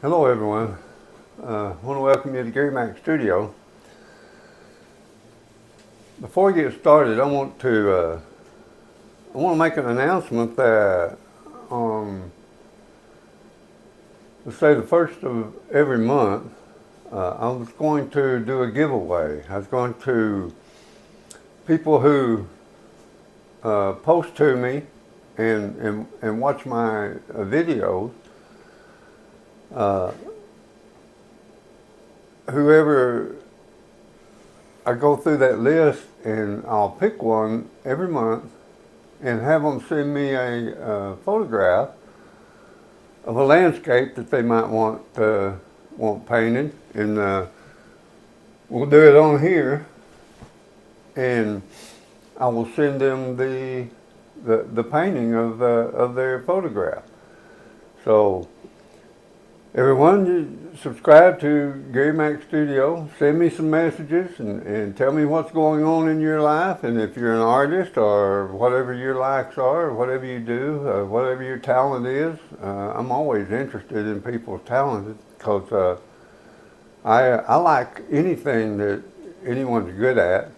Hello everyone. I want to welcome you to Gary Mack Studio. Before we get started, I want to make an announcement that let's say the first of every month, I was going to do a giveaway. I was going to people who post to me and watch my videos. Whoever I go through that list and I'll pick one every month and have them send me a photograph of a landscape that they might want painted, and we'll do it on here, and I will send them the painting of their photograph. So everyone, you subscribe to Gary Mack Studio. Send me some messages and tell me what's going on in your life. And if you're an artist or whatever your likes are, or whatever you do, whatever your talent is, I'm always interested in people's talent because I like anything that anyone's good at,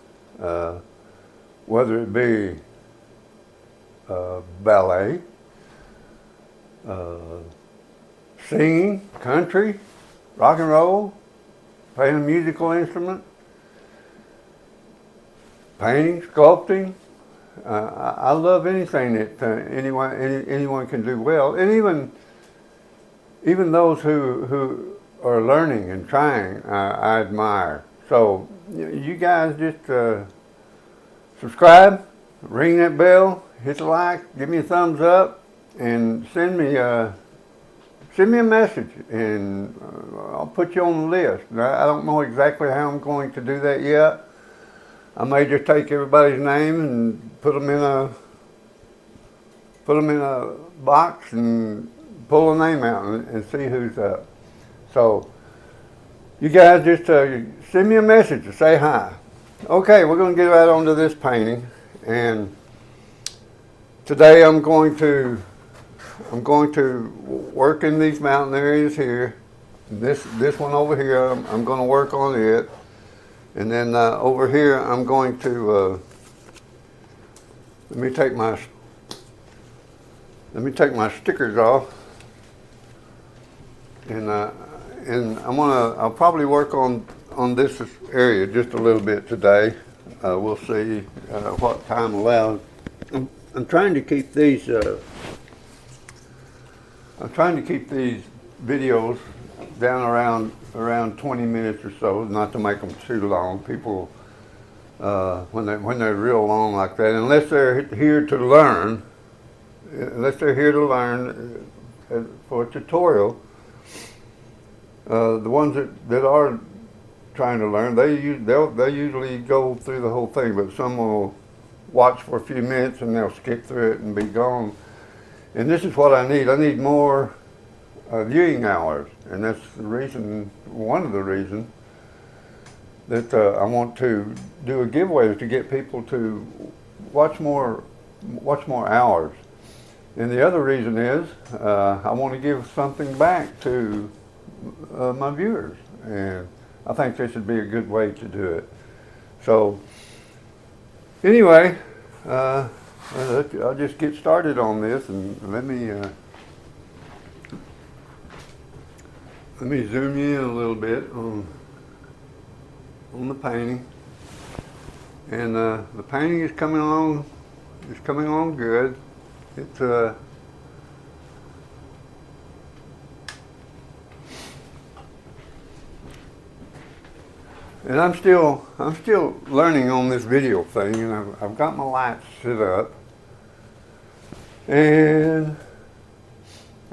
whether it be ballet, singing, country, rock and roll, playing a musical instrument, painting, sculpting. I love anything that anyone can do well, and even those who are learning and trying, I admire. So you guys just subscribe, ring that bell, hit the like, give me a thumbs up, and send me a message, and I'll put you on the list. I don't know exactly how I'm going to do that yet. I may just take everybody's name and put them in a box and pull a name out and see who's up. So you guys just send me a message to say hi. Okay, we're going to get right on to this painting, and today I'm going to work in these mountain areas here. This one over here, I'm going to work on it, and then over here I'm going to let me take my stickers off, and I'll probably work on this area just a little bit today. We'll see what time allows. I'm trying to keep these. I'm trying to keep these videos down around 20 minutes or so, not to make them too long. People, when they're real long like that, unless they're here to learn, for a tutorial, the ones that are trying to learn, they usually go through the whole thing, but some will watch for a few minutes and they'll skip through it and be gone. And this is what I need. I need more viewing hours, and that's one of the reasons that I want to do a giveaway, is to get people to watch more hours. And the other reason is I want to give something back to my viewers, and I think this would be a good way to do it. So anyway, I'll just get started on this, and let me zoom you in a little bit on the painting. And the painting is coming along good. It's and I'm still learning on this video thing, and I've got my lights set up, and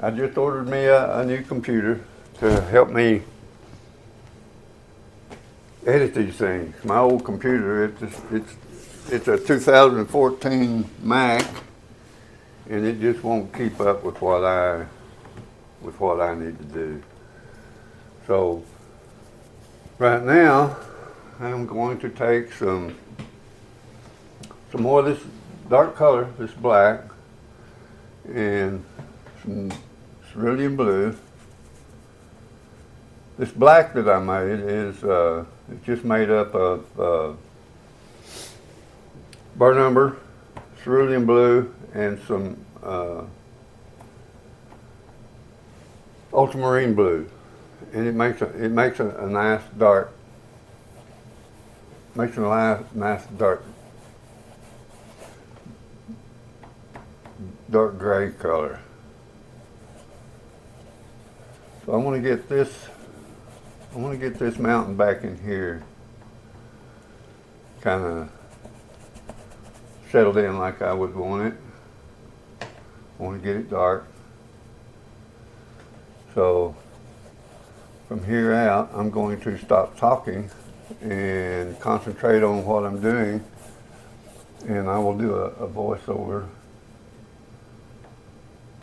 I just ordered me a new computer to help me edit these things. My old computer, it's a 2014 Mac, and it just won't keep up with what I need to do. So right now, I'm going to take some more of this dark color, this black, and some cerulean blue, This black that I made is it's just made up of burnt umber, cerulean blue, and some ultramarine blue, and it makes a nice dark dark gray color. So I want to get this mountain back in here, kind of settled in like I would want it. I want to get it dark. So from here out, I'm going to stop talking and concentrate on what I'm doing, and I will do a voiceover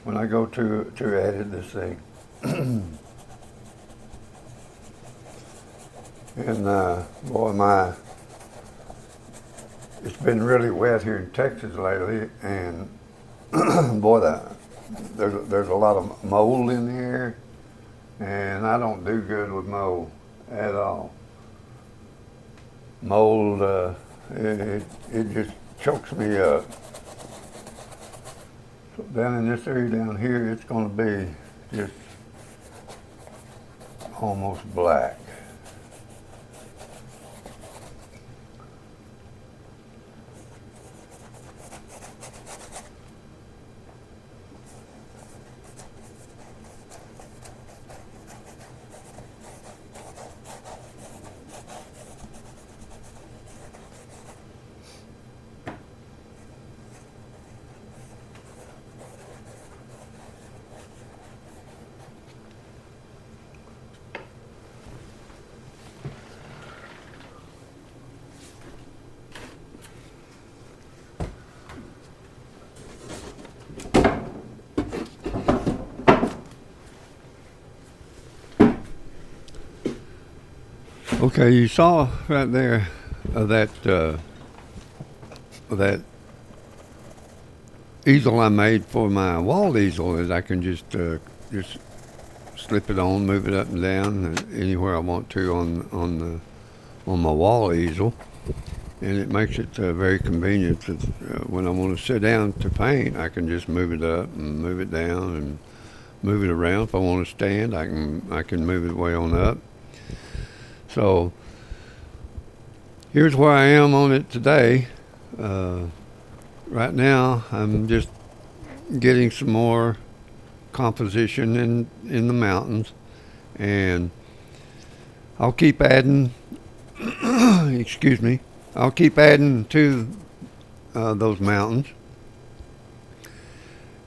when I go to edit this thing. And boy, it's been really wet here in Texas lately, and boy, there's a lot of mold in here, and I don't do good with mold at all. Mold, it just chokes me up. So down in this area down here, it's going to be just almost black. Okay, you saw right there that easel I made for my wall easel that I can just slip it on, move it up and down anywhere I want to on my wall easel, and it makes it very convenient. When I want to sit down to paint, I can just move it up and move it down and move it around. If I want to stand, I can move it way on up. So here's where I am on it today. Right now I'm just getting some more composition in the mountains, and I'll keep adding excuse me, I'll keep adding to those mountains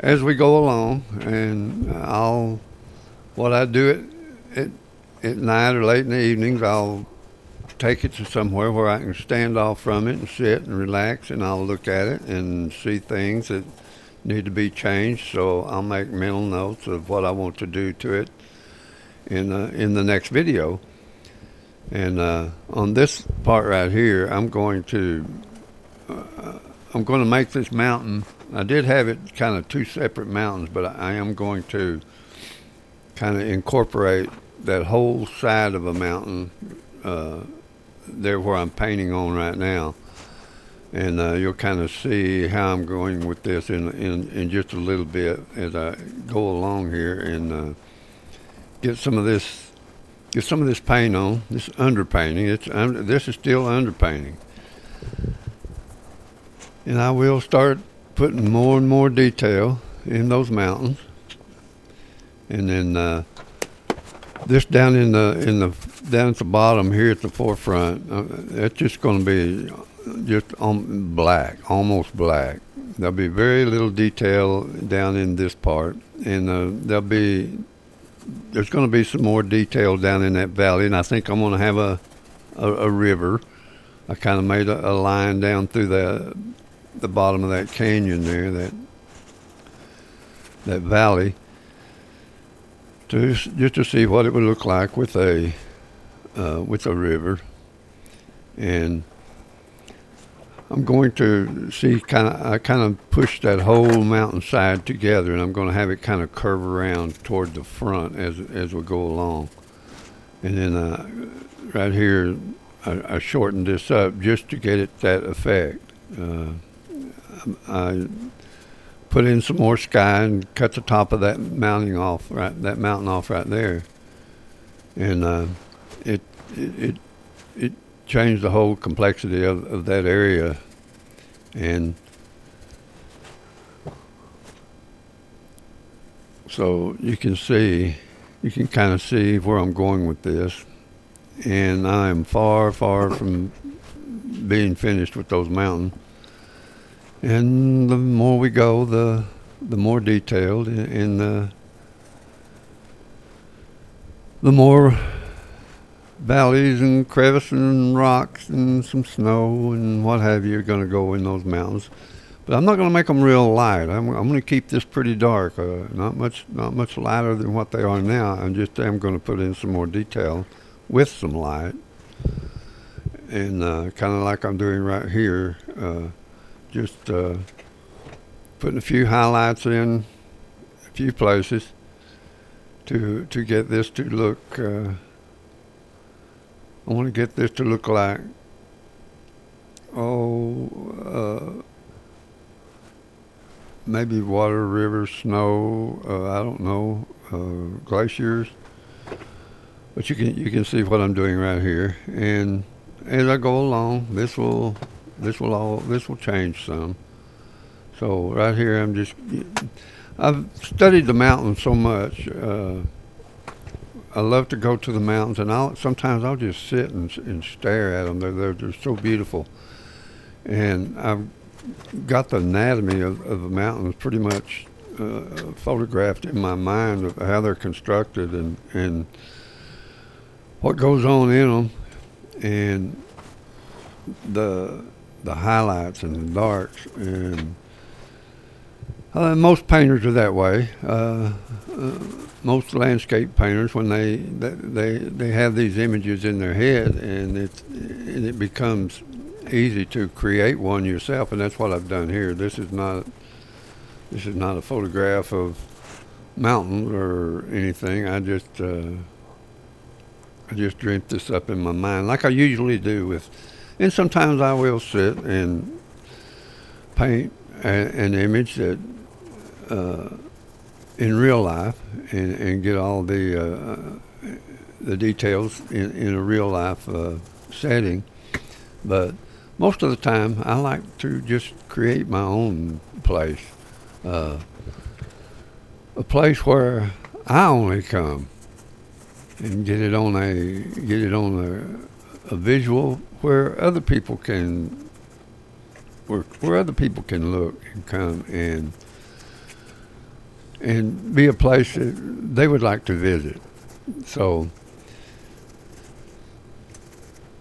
as we go along, and what I do at night or late in the evenings, I'll take it to somewhere where I can stand off from it and sit and relax, and I'll look at it and see things that need to be changed. So I'll make mental notes of what I want to do to it in the next video. And on this part right here, I'm going to make this mountain. I did have it kind of two separate mountains, but I am going to kind of incorporate that whole side of a mountain there where I'm painting on right now, and you'll kind of see how I'm going with this in just a little bit as I go along here, and get some of this paint on, this underpainting. This is still underpainting, and I will start putting more and more detail in those mountains, and then this down down at the bottom here at the forefront, that's just going to be just black, almost black. There'll be very little detail down in this part, and there's going to be some more detail down in that valley, and I think I'm going to have a river. I kind of made a line down through the bottom of that canyon there, that valley, just to see what it would look like with a river. And I'm going to see I kind of push that whole mountainside together, and I'm going to have it kind of curve around toward the front as we go along. And then right here, I shortened this up just to get it that effect. I put in some more sky and cut the top of that mountain off right there, and it it changed the whole complexity of that area, and so you can kind of see where I'm going with this, and I am far, far from being finished with those mountains. And the more we go, the more detailed, and the more valleys and crevices and rocks and some snow and what have you are going to go in those mountains. But I'm not going to make them real light. I'm going to keep this pretty dark, not much lighter than what they are now. I'm going to put in some more detail with some light, and kind of like I'm doing right here. Just putting a few highlights in a few places to get this to look. I want to get this to look like maybe water, rivers, snow. I don't know, glaciers. But you can see what I'm doing right here, and as I go along, this will change some. So right here, I've studied the mountains so much. I love to go to the mountains, and sometimes I'll just sit and stare at them. They're so beautiful, and I've got the anatomy of the mountains pretty much photographed in my mind of how they're constructed and what goes on in them, and the highlights and the darks, and most painters are that way. Most landscape painters, when they have these images in their head, and it becomes easy to create one yourself, and that's what I've done here. This is not a photograph of mountains or anything. I just dreamt this up in my mind, like I usually do and sometimes I will sit and paint an image that in real life and get all the details in a real life setting. But most of the time, I like to just create my own place, a place where I only come and get it on a visual where other people can look and come and be a place that they would like to visit. So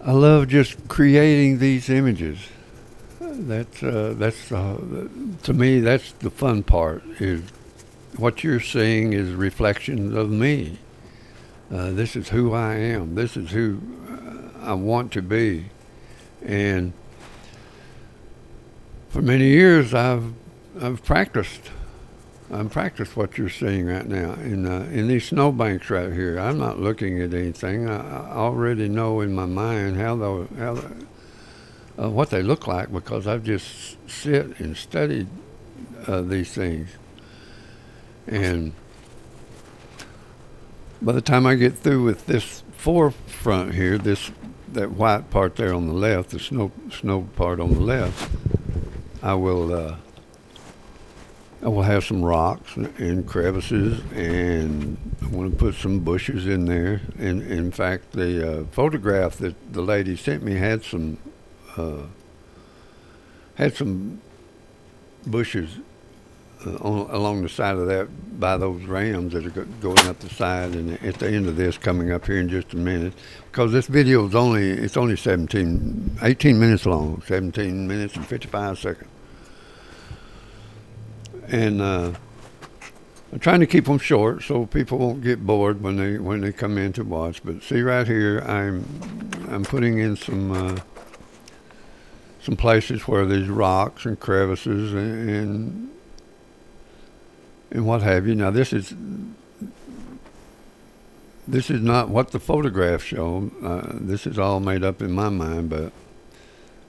I love just creating these images. To me, that's the fun part. Is what you're seeing is reflections of me. This is who I am. This is who I want to be. And for many years, I've practiced. I've practiced what you're seeing right now in these snowbanks right here. I'm not looking at anything. I already know in my mind what they look like, because I've just sit and studied these things. And by the time I get through with this forefront here, that white part there on the left, the snow part on the left, I will have some rocks and crevices, and I want to put some bushes in there. And in fact, the photograph that the lady sent me had some bushes along the side of that, by those rams that are going up the side, and at the end of this, coming up here in just a minute, because this video is only 18 minutes long, 17 minutes and 55 seconds. And I'm trying to keep them short so people won't get bored when they come in to watch. But see right here, I'm putting in some places where there's rocks and crevices and what have you. Now this this is not what the photographs show. This is all made up in my mind, but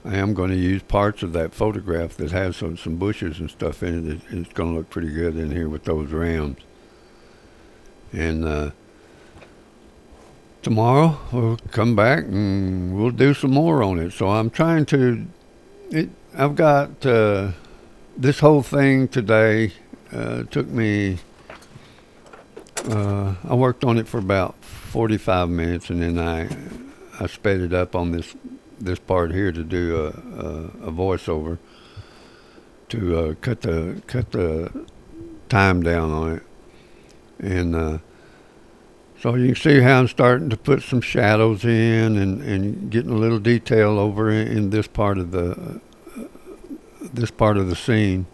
I am going to use parts of that photograph that has some bushes and stuff in it. It's going to look pretty good in here with those rams. And tomorrow we'll come back and we'll do some more on it. So I'm trying to. I've got this whole thing today. Took me. I worked on it for about 45 minutes, and then I sped it up on this part here to do a voiceover to cut the time down on it, and so you can see how I'm starting to put some shadows in and getting a little detail over in this part of the scene.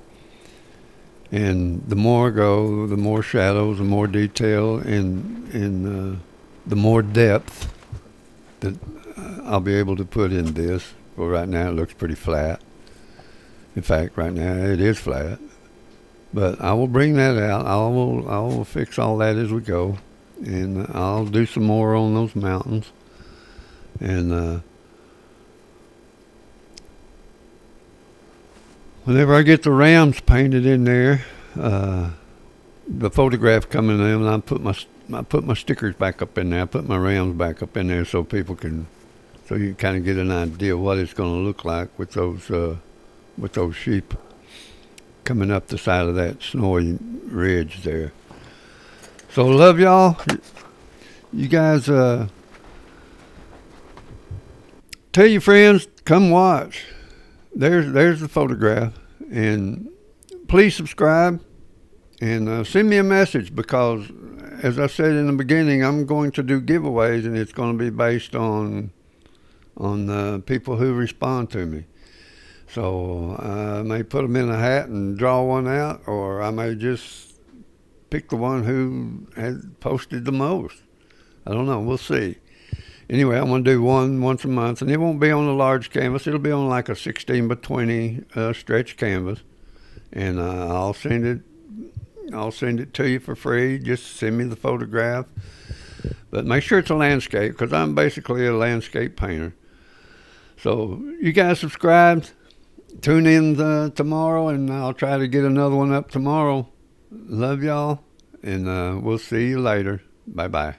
And the more I go, the more shadows, the more detail, and the more depth that I'll be able to put in this. Well, right now it looks pretty flat. In fact, right now it is flat. But I will bring that out. I will fix all that as we go, and I'll do some more on those mountains. And whenever I get the rams painted in there, the photograph coming in, and I put my stickers back up in there. I put my rams back up in there so you can kind of get an idea what it's going to look like with those sheep coming up the side of that snowy ridge there. So love y'all. You guys, tell your friends, come watch. There's the photograph, and please subscribe and send me a message, because as I said in the beginning, I'm going to do giveaways, and it's going to be based on people who respond to me. So I may put them in a hat and draw one out, or I may just pick the one who had posted the most. I don't know. We'll see. Anyway, I'm going to do one once a month, and it won't be on a large canvas. It'll be on like a 16 by 20 stretch canvas, and I'll send it to you for free. Just send me the photograph, but make sure it's a landscape, because I'm basically a landscape painter. So you guys subscribe, tune in tomorrow, and I'll try to get another one up tomorrow. Love y'all, and we'll see you later. Bye-bye.